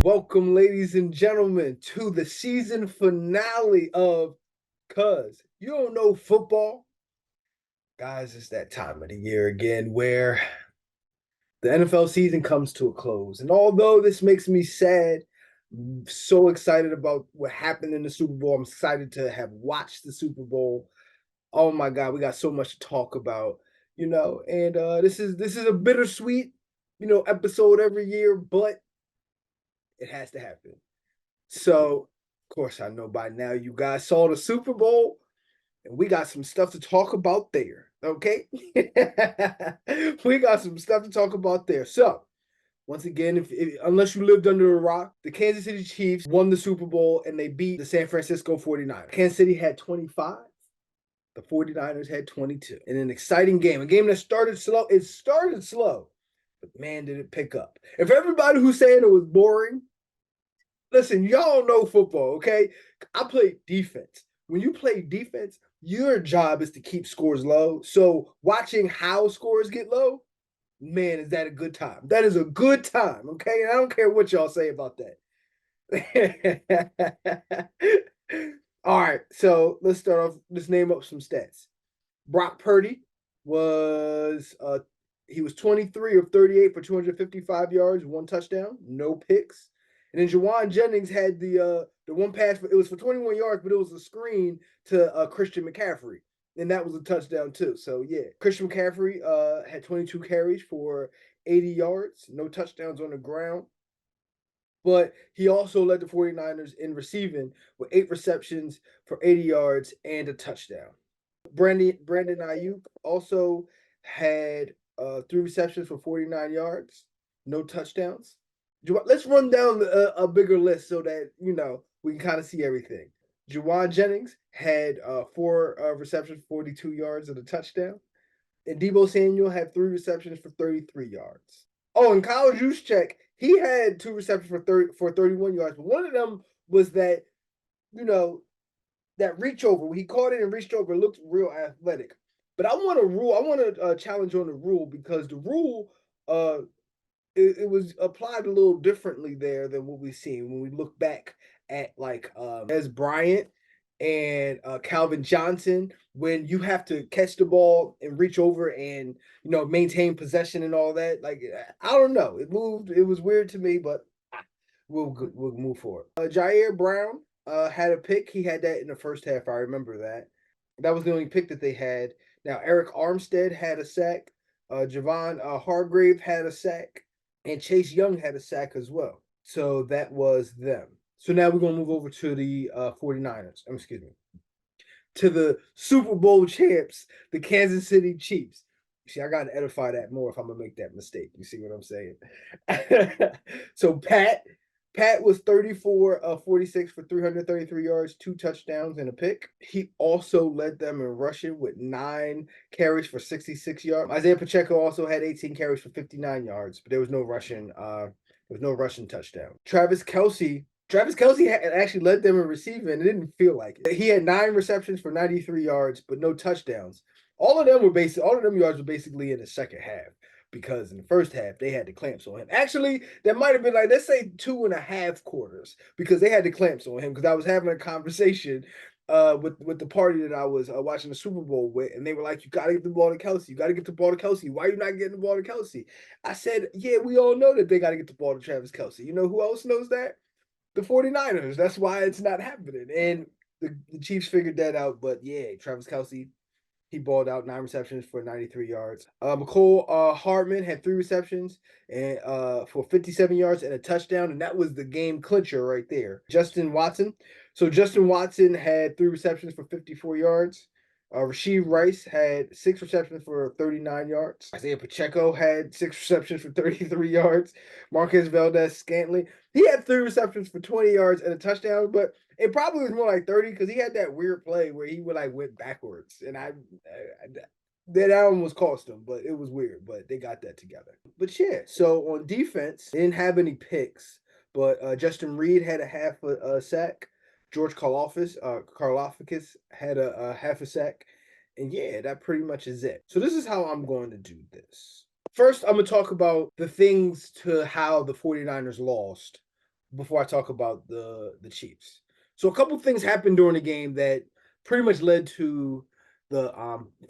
Welcome, ladies and gentlemen, to the season finale of Cuz You Don't Know Football. Guys, it's that time of the year again where the NFL season comes to a close. And although this makes me sad, I'm so excited about what happened in the Super Bowl. I'm excited to have watched the Super Bowl. Oh my God, we got so much to talk about, and this is a bittersweet, episode every year, but it has to happen. So, of course, I know by now you guys saw the Super Bowl, and we got some stuff to talk about there. Okay, we got some stuff to talk about there. So, once again, if unless you lived under a rock, the Kansas City Chiefs won the Super Bowl and they beat the San Francisco 49ers. Kansas City had 25. The 49ers had 22. In an exciting game, a game that started slow. It started slow, but man, did it pick up. If everybody who's saying it was boring, listen, y'all know football, okay? I play defense. When you play defense, your job is to keep scores low. So watching how scores get low, man, is that a good time? That is a good time, okay? And I don't care what y'all say about that. All right, so let's start off. Let's name up some stats. Brock Purdy was he was 23 of 38 for 255 yards, one touchdown, no picks. And then Juwan Jennings had the one pass it was for 21 yards, but it was a screen to Christian McCaffrey, and that was a touchdown too. So yeah, Christian McCaffrey had 22 carries for 80 yards, no touchdowns on the ground. But he also led the 49ers in receiving with 8 receptions for 80 yards and a touchdown. Brandon Ayuk also had 3 receptions for 49 yards, no touchdowns. Let's run down a bigger list so that we can kind of see everything. Juwan Jennings had 4 receptions, 42 yards, and a touchdown. And Deebo Samuel had 3 receptions for 33 yards. Oh, and Kyle Juszczyk, he had 2 receptions for 31 yards, but one of them was that that reach over. When he caught it and reached over, it looked real athletic. But I want a rule. I want to challenge on the rule because the rule it was applied a little differently there than what we've seen when we look back at like Dez Bryant and Calvin Johnson, when you have to catch the ball and reach over and maintain possession and all that. Like I don't know, it moved. It was weird to me, but we'll move forward. Jair Brown had a pick. He had that in the first half. I remember that. That was the only pick that they had. Now Eric Armstead had a sack. Javon Hargrave had a sack. And Chase Young had a sack as well. So that was them. So now we're going to move over to the 49ers. Excuse me. To the Super Bowl champs, the Kansas City Chiefs. See, I got to edify that more if I'm going to make that mistake. You see what I'm saying? So Pat was 34 of 46 for 333 yards, 2 touchdowns, and a pick. He also led them in rushing with 9 carries for 66 yards. Isaiah Pacheco also had 18 carries for 59 yards, but there was no rushing. There was no rushing touchdown. Travis Kelce actually led them in receiving. It didn't feel like it. He had 9 receptions for 93 yards, but no touchdowns. All of them yards were basically in the second half, because in the first half they had the clamps on him. Actually, that might have been like, let's say 2.5 quarters, because they had the clamps on him. Because I was having a conversation with the party that I was watching the Super Bowl with, and they were like, "You got to get the ball to Kelce. You got to get the ball to Kelce. Why are you not getting the ball to Kelce?" I said, "Yeah, we all know that they got to get the ball to Travis Kelce. You know who else knows that? The 49ers. That's why it's not happening." And the Chiefs figured that out. But yeah, Travis Kelce, he balled out, 9 receptions for 93 yards. McCole Hardman had 3 receptions and for 57 yards and a touchdown, and that was the game clincher right there. Justin Watson. So Justin Watson had 3 receptions for 54 yards. Rasheed Rice had 6 receptions for 39 yards. Isaiah Pacheco had 6 receptions for 33 yards. Marquez Valdez-Scantling, he had 3 receptions for 20 yards and a touchdown, but it probably was more like 30 because he had that weird play where he would went backwards, and that almost cost him, but it was weird. But they got that together. But yeah, so on defense, they didn't have any picks, but Justin Reed had a half a sack. George Karlaftis had a half a sack. And yeah, that pretty much is it. So this is how I'm going to do this. First, I'm going to talk about the things to how the 49ers lost before I talk about the Chiefs. So a couple things happened during the game that pretty much led to the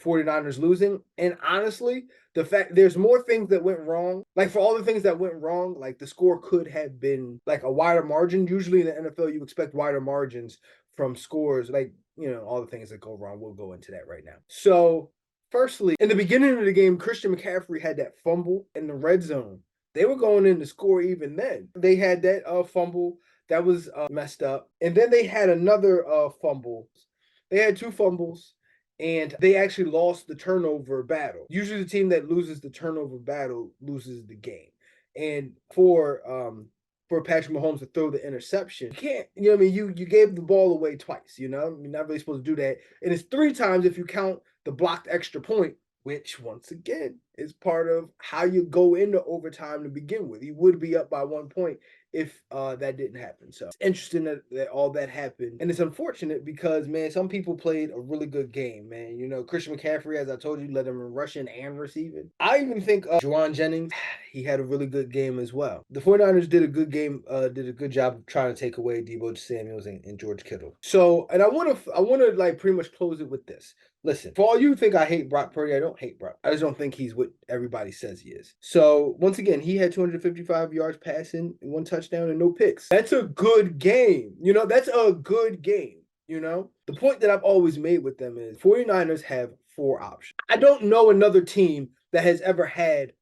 49ers losing. And honestly, the fact there's more things that went wrong. Like for all the things that went wrong, like the score could have been like a wider margin. Usually in the NFL, you expect wider margins from scores, like all the things that go wrong. We'll go into that right now. So firstly, in the beginning of the game, Christian McCaffrey had that fumble in the red zone. They were going in to score even then. They had that fumble that was messed up. And then they had another fumble. They had two fumbles and they actually lost the turnover battle. Usually the team that loses the turnover battle loses the game. And for Patrick Mahomes to throw the interception, you can't, I mean, you gave the ball away twice, you're not really supposed to do that. And it's three times if you count the blocked extra point, which once again is part of how you go into overtime to begin with. You would be up by 1 point if that didn't happen. So it's interesting that all that happened. And it's unfortunate because, man, some people played a really good game, man. Christian McCaffrey, as I told you, led them in rushing and receiving. I even think Juwan Jennings, he had a really good game as well. The 49ers did a good game, did a good job of trying to take away Deebo Samuels and George Kittle. So, and I want to like pretty much close it with this. Listen, for all you think I hate Brock Purdy, I don't hate Brock. I just don't think he's what everybody says he is. So, once again, he had 255 yards passing, 1 touchdown, and no picks. That's a good game. That's a good game. The point that I've always made with them is 49ers have 4 options. I don't know another team that has ever had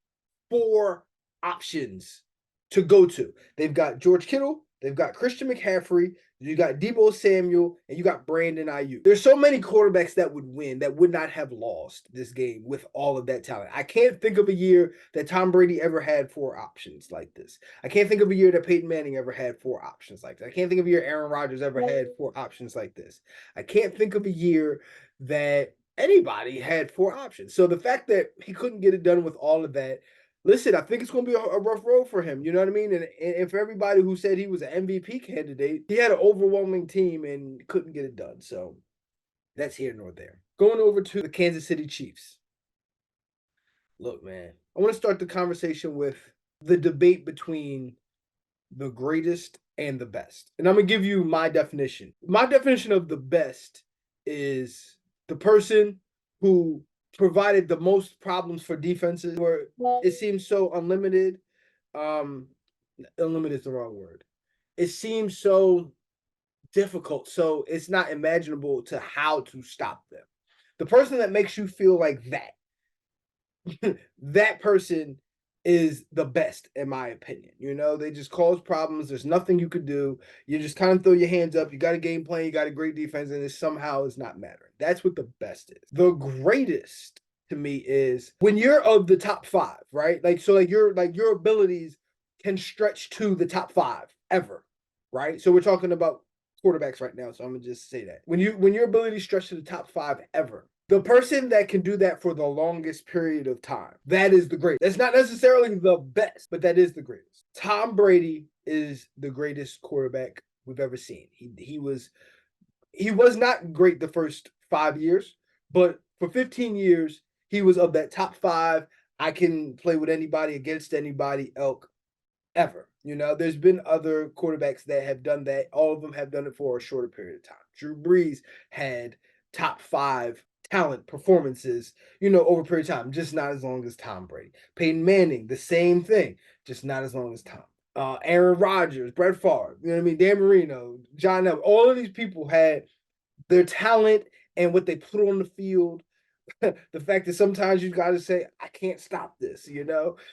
4 options to go to. They've got George Kittle, they've got Christian McCaffrey, you got Deebo Samuel, and you got Brandon Ayuk. There's so many quarterbacks that would win that would not have lost this game with all of that talent. I can't think of a year that Tom Brady ever had 4 options like this. I can't think of a year that Peyton Manning ever had 4 options like this. I can't think of a year Aaron Rodgers ever had 4 options like this. I can't think of a year that anybody had 4 options. So the fact that he couldn't get it done with all of that, listen, I think it's going to be a rough road for him. You know what I mean? And for everybody who said he was an MVP candidate, he had an overwhelming team and couldn't get it done. So that's here nor there. Going over to the Kansas City Chiefs. Look, man, I want to start the conversation with the debate between the greatest and the best. And I'm going to give you my definition. My definition of the best is the person who provided the most problems for defenses, where it seems so unlimited. Unlimited is the wrong word. It seems so difficult, so it's not imaginable to how to stop them. The person that makes you feel like that, that person is the best, in my opinion. They just cause problems. There's nothing you could do. You just kind of throw your hands up. You got a game plan. You got a great defense, and it somehow is not mattering. That's what the best is. The greatest to me is when you're of the top 5, right? Your abilities can stretch to the top 5 ever, right? So we're talking about quarterbacks right now. So I'm gonna just say that when your ability stretch to the top 5 ever. The person that can do that for the longest period of time, that is the greatest. That's not necessarily the best, but that is the greatest. Tom Brady is the greatest quarterback we've ever seen. He was not great the first 5 years, but for 15 years, he was of that top 5. I can play with anybody, against anybody, elk, ever. There's been other quarterbacks that have done that. All of them have done it for a shorter period of time. Drew Brees had top 5 talent performances, over a period of time, just not as long as Tom Brady. Peyton Manning, the same thing, just not as long as Tom. Aaron Rodgers, Brett Favre, Dan Marino, John Elway, all of these people had their talent and what they put on the field. The fact that sometimes you got to say, I can't stop this,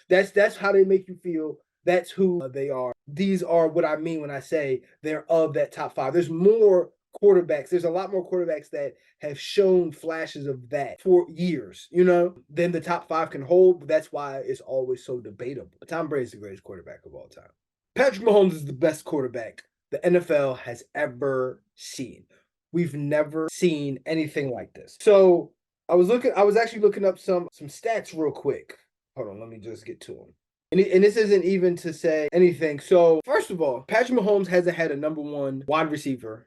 that's how they make you feel. That's who they are. These are what I mean when I say they're of that top 5. There's more quarterbacks. There's a lot more quarterbacks that have shown flashes of that for years, than the top 5 can hold. But that's why it's always so debatable. Tom Brady is the greatest quarterback of all time. Patrick Mahomes is the best quarterback the NFL has ever seen. We've never seen anything like this. So I was actually looking up some stats real quick. Hold on, let me just get to them. And this isn't even to say anything. So first of all, Patrick Mahomes hasn't had a number 1 wide receiver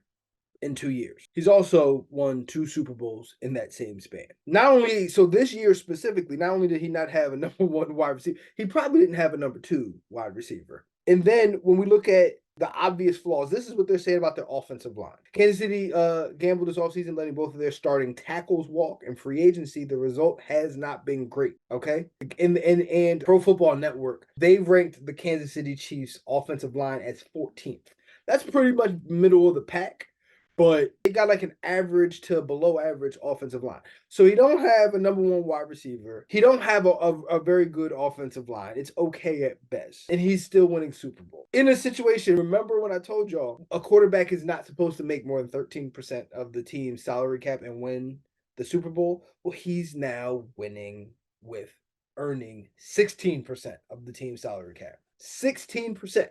in 2 years. He's also won 2 Super Bowls in that same span. So this year specifically, not only did he not have a number 1 wide receiver, he probably didn't have a number 2 wide receiver. And then when we look at the obvious flaws. This is what they're saying about their offensive line. Kansas City gambled this offseason, letting both of their starting tackles walk. In free agency, the result has not been great. Okay, and Pro Football Network, they ranked the Kansas City Chiefs offensive line as 14th. That's pretty much middle of the pack, but they got like an average to below average offensive line. So he don't have a number one wide receiver. He don't have a very good offensive line. It's okay at best. And he's still winning Super Bowl. In a situation, remember when I told y'all a quarterback is not supposed to make more than 13% of the team's salary cap and win the Super Bowl? Well, he's now winning with earning 16% of the team's salary cap. 16%.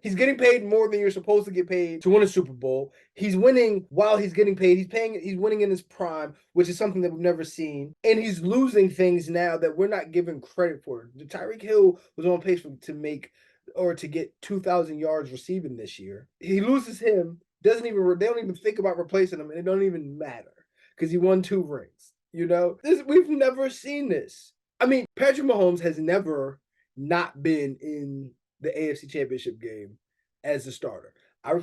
He's getting paid more than you're supposed to get paid to win a Super Bowl. He's winning while he's getting paid. He's winning in his prime, which is something that we've never seen. And he's losing things now that we're not giving credit for. Tyreek Hill was on pace to get 2,000 yards receiving this year. He loses him, they don't even think about replacing him, and it don't even matter because he won 2 rings. We've never seen this. I mean, Patrick Mahomes has never not been in the AFC Championship game as a starter.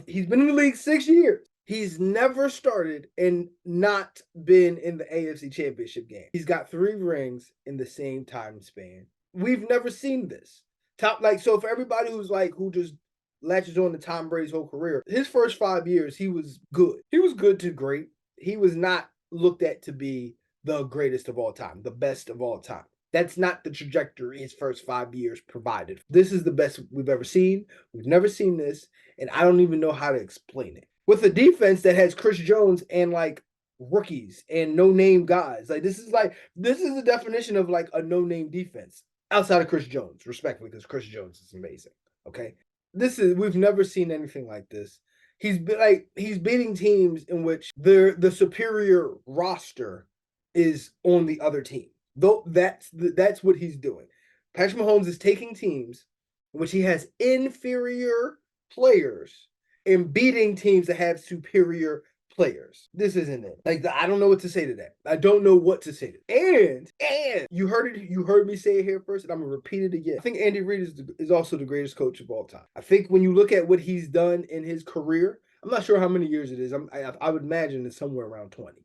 He's been in the league 6 years. He's never started and not been in the AFC Championship game. He's got 3 rings in the same time span. We've never seen this. So for everybody who just latches on to Tom Brady's whole career, his first 5 years, he was good. He was good to great. He was not looked at to be the greatest of all time, the best of all time. That's not the trajectory his first 5 years provided. This is the best we've ever seen. We've never seen this, and I don't even know how to explain it. With a defense that has Chris Jones and like rookies and no-name guys, this is the definition of like a no-name defense outside of Chris Jones, respectfully, because Chris Jones is amazing. Okay, we've never seen anything like this. He's beating teams in which the superior roster is on the other team. Though that's what he's doing. Patrick Mahomes is taking teams in which he has inferior players and beating teams that have superior players. This isn't it. I don't know what to say to that. I don't know what to say to that. And you heard me say it here first, and I'm gonna repeat it again. I think Andy Reid is also the greatest coach of all time. I think when you look at what he's done in his career, I'm not sure how many years it is. I would imagine it's somewhere around 20.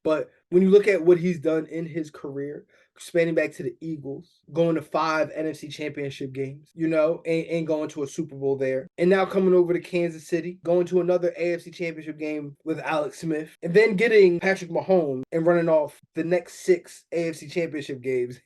But when you look at what he's done in his career, spanning back to the Eagles, going to 5 NFC Championship games, and going to a Super Bowl there, and now coming over to Kansas City, going to another AFC Championship game with Alex Smith, and then getting Patrick Mahomes and running off the next 6 AFC Championship games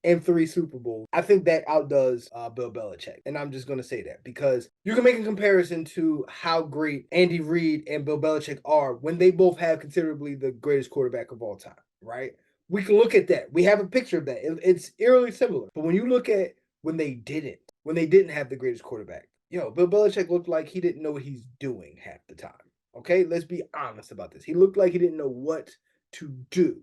and 3 Super Bowls. I think that outdoes Bill Belichick, and I'm just going to say that because you can make a comparison to how great Andy Reid and Bill Belichick are when they both have considerably the greatest quarterback of all time, right? We can look at that. We have a picture of that. It's eerily similar. But when you look at when they didn't have the greatest quarterback, Bill Belichick looked like he didn't know what he's doing half the time. Okay, let's be honest about this. He looked like he didn't know what to do.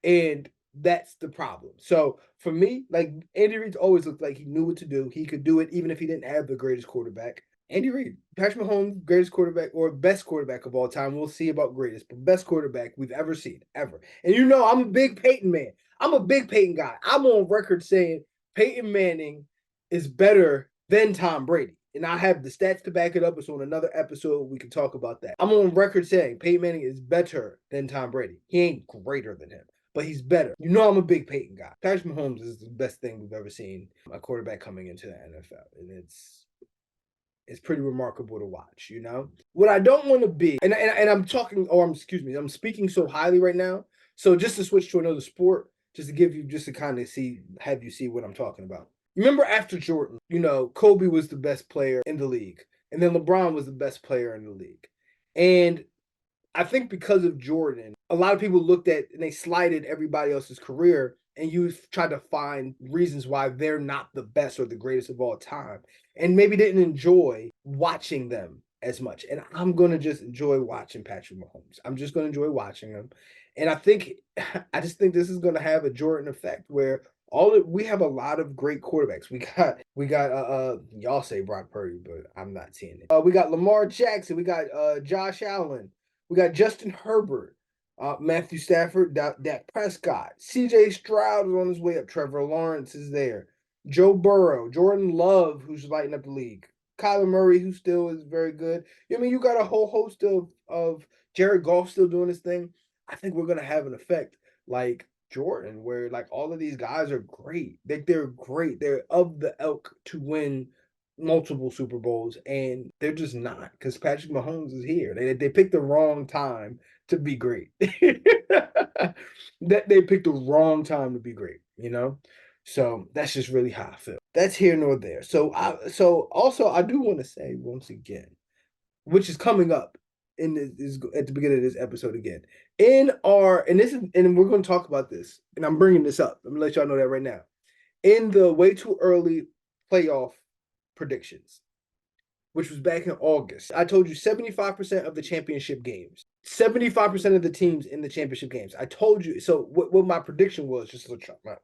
And that's the problem. So for me, Andy Reid always looked like he knew what to do. He could do it even if he didn't have the greatest quarterback. Andy Reid, Patrick Mahomes, greatest quarterback or best quarterback of all time. We'll see about greatest, but best quarterback we've ever seen, ever. And I'm a big Peyton man. I'm a big Peyton guy. I'm on record saying Peyton Manning is better than Tom Brady. And I have the stats to back it up. It's on another episode. We can talk about that. I'm on record saying Peyton Manning is better than Tom Brady. He ain't greater than him, but he's better. I'm a big Peyton guy. Patrick Mahomes is the best thing we've ever seen, a quarterback coming into the NFL. And it's pretty remarkable to watch, What I don't want to be, and I'm speaking so highly right now. So just to switch to another sport, just to kind of have you see what I'm talking about. Remember after Jordan, Kobe was the best player in the league, and then LeBron was the best player in the league. And I think because of Jordan, a lot of people looked at and they slighted everybody else's career, and you tried to find reasons why they're not the best or the greatest of all time, and maybe didn't enjoy watching them as much. And I'm going to just enjoy watching Patrick Mahomes. I'm just going to enjoy watching him. And I just think this is going to have a Jordan effect where we have a lot of great quarterbacks. We got y'all say Brock Purdy, but I'm not seeing it. We got Lamar Jackson. We got Josh Allen. We got Justin Herbert. Matthew Stafford, Dak Prescott, C.J. Stroud is on his way up. Trevor Lawrence is there. Joe Burrow, Jordan Love, who's lighting up the league. Kyler Murray, who still is very good. I mean, you got a whole host of Jared Goff still doing his thing. I think we're gonna have an effect like Jordan, where like all of these guys are great. They're great. They're of the ilk to win multiple Super Bowls, and they're just not because Patrick Mahomes is here. They picked the wrong time to be great. That they picked the wrong time to be great, you know? So that's just really how I feel. That's here nor there. So also I do want to say once again, which is coming up in this is at the beginning of this episode again. In our and this is and we're going to talk about this, and I'm bringing this up. I'm gonna let y'all know that right now. In the way too early playoff predictions, which was back in August, I told you 75% of the championship games, 75% of the teams in the championship games. I told you. So what my prediction was, just to let y'all know.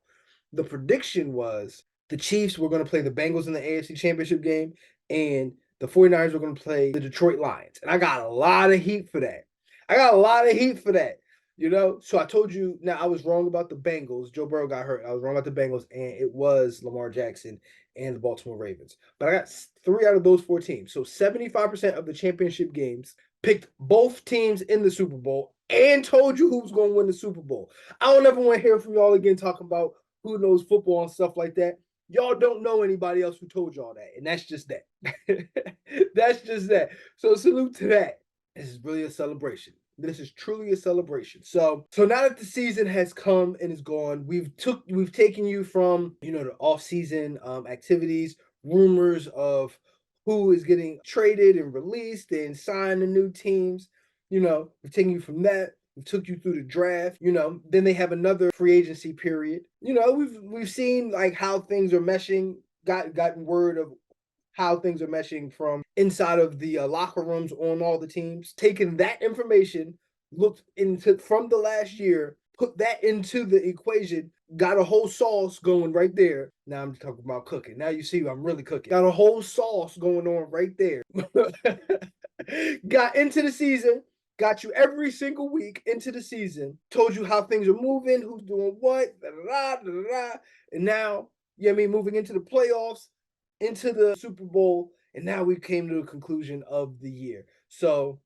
The prediction was the Chiefs were going to play the Bengals in the AFC Championship game, and the 49ers were going to play the Detroit Lions. And I got a lot of heat for that. I got a lot of heat for that. You know, so I told you. Now I was wrong about the Bengals. Joe Burrow got hurt. I was wrong about the Bengals, and it was Lamar Jackson and the Baltimore Ravens. But I got 3 out of those 4 teams. So 75% of the championship games picked both teams in the Super Bowl and told you who was going to win the Super Bowl. I don't ever want to hear from y'all again talking about who knows football and stuff like that. Y'all don't know anybody else who told y'all that, and that's just that. That's just that. So salute to that. This is really a celebration. This is truly a celebration. So now that the season has come and is gone, we've taken you from the off-season activities, rumors of who is getting traded and released and signed to new teams. We've taken you from that. We took you through the draft. Then they have another free agency period. We've seen like how things are meshing. Gotten word of how things are meshing from inside of the locker rooms on all the teams. Taking that information, looked into from the last year, put that into the equation, got a whole sauce going right there. Now I'm talking about cooking. Now you see I'm really cooking. Got a whole sauce going on right there. Got into the season, got you every single week into the season, told you how things are moving, who's doing what, da, da, da, da, da. And now, moving into the playoffs, into the Super Bowl, and now we came to the conclusion of the year. So,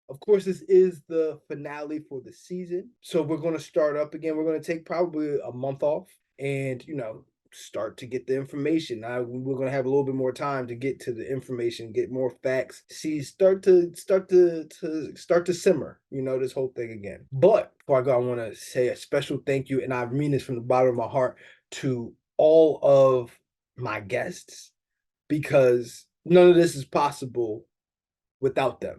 of course, this is the finale for the season. So we're going to start up again. We're going to take probably a month off and, start to get the information. Now we're going to have a little bit more time to get to the information, get more facts, see, start to simmer, this whole thing again. But before I go, I want to say a special thank you, and I mean this from the bottom of my heart, to all of my guests, because none of this is possible without them.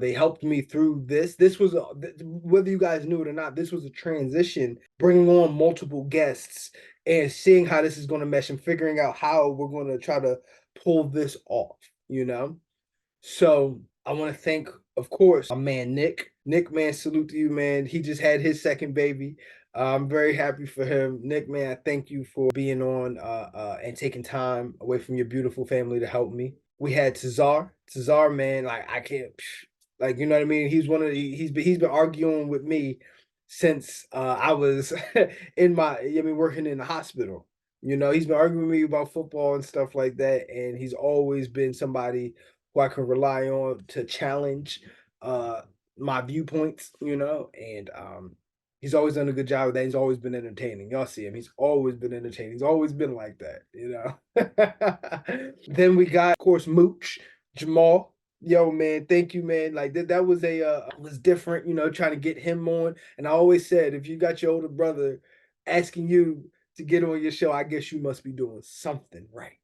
They helped me through this. This was whether you guys knew it or not, this was a transition, bringing on multiple guests and seeing how this is going to mesh and figuring out how we're going to try to pull this off. So I want to thank, of course, my man Nick. Nick, man, salute to you, man. He just had his second baby. I'm very happy for him. Nick, man, I thank you for being on and taking time away from your beautiful family to help me. We had Cesar. Cesar, man, like I can't, like, you know what I mean? He's one of the, he's been arguing with me since I was working in the hospital. He's been arguing with me about football and stuff like that, and he's always been somebody who I can rely on to challenge my viewpoints, and he's always done a good job with that. He's always been entertaining. Y'all see him. He's always been entertaining. He's always been like that. Then we got, of course, Mooch, Jamal. Yo, man, thank you, man. Like that was was different, trying to get him on. And I always said, if you got your older brother asking you to get on your show, I guess you must be doing something right.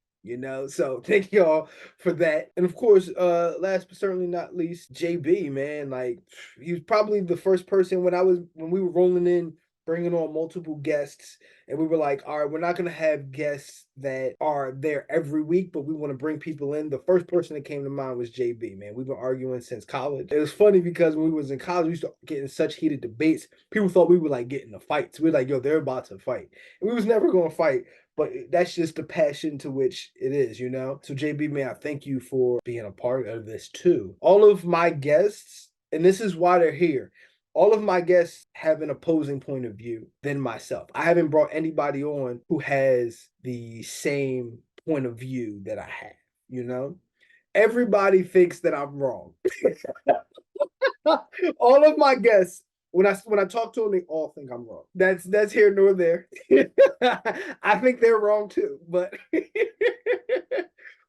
So thank y'all for that. And of course, last but certainly not least, JB, man. Like, he was probably the first person when we were rolling in, bringing on multiple guests, and we were like, all right, we're not going to have guests that are there every week, but we want to bring people in. The first person that came to mind was JB, man. We've been arguing since college. It was funny because when we was in college, we used to get in such heated debates. People thought we were like getting in fights. We were like, yo, they're about to fight. And we was never going to fight. But that's just the passion to which it is, So JB, man, I thank you for being a part of this too. All of my guests, and this is why they're here, all of my guests have an opposing point of view than myself. I haven't brought anybody on who has the same point of view that I have, Everybody thinks that I'm wrong. All of my guests, when I talk to them, they all think I'm wrong. That's here nor there. I think they're wrong too, but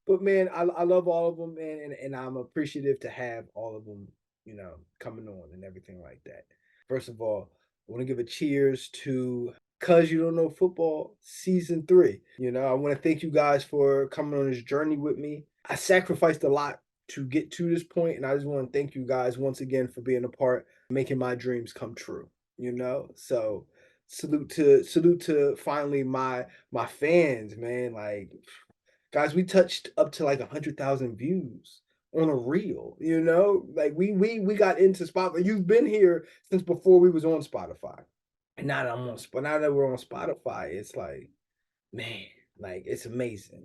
but man, I love all of them, man, and I'm appreciative to have all of them, coming on and everything like that. First of all, I want to give a cheers to Cuz You Don't Know Football season 3. I want to thank you guys for coming on this journey with me. I sacrificed a lot to get to this point, and I just want to thank you guys once again for being a part, making my dreams come true. So salute to finally my fans, man. Like, guys, we touched up to like 100,000 views on a reel. Like we got into Spotify. You've been here since before we was on Spotify. And now that we're on Spotify, it's like, man, like it's amazing.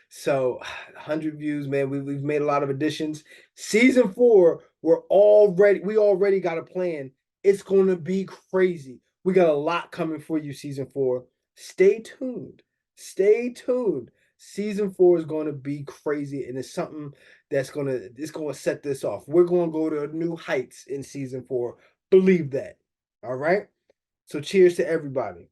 So 100 views, man. We've made a lot of additions. Season 4, we already got a plan. It's gonna be crazy. We got a lot coming for you, season 4. Stay tuned. Stay tuned. Season 4 is gonna be crazy, and it's something it's gonna set this off. We're gonna go to new heights in season 4. Believe that. All right. So cheers to everybody.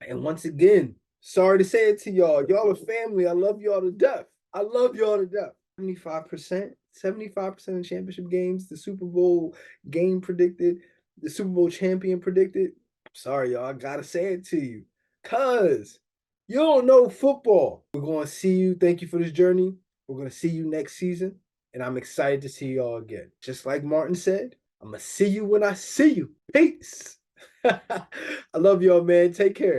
And once again, sorry to say it to y'all. Y'all are family. I love y'all to death. I love y'all to death. 75% of championship games, the Super Bowl game predicted, the Super Bowl champion predicted. Sorry, y'all. I gotta say it to you. Cause you don't know football. We're gonna see you. Thank you for this journey. We're gonna see you next season. And I'm excited to see y'all again. Just like Martin said, I'm gonna see you when I see you. Peace. I love y'all, man. Take care.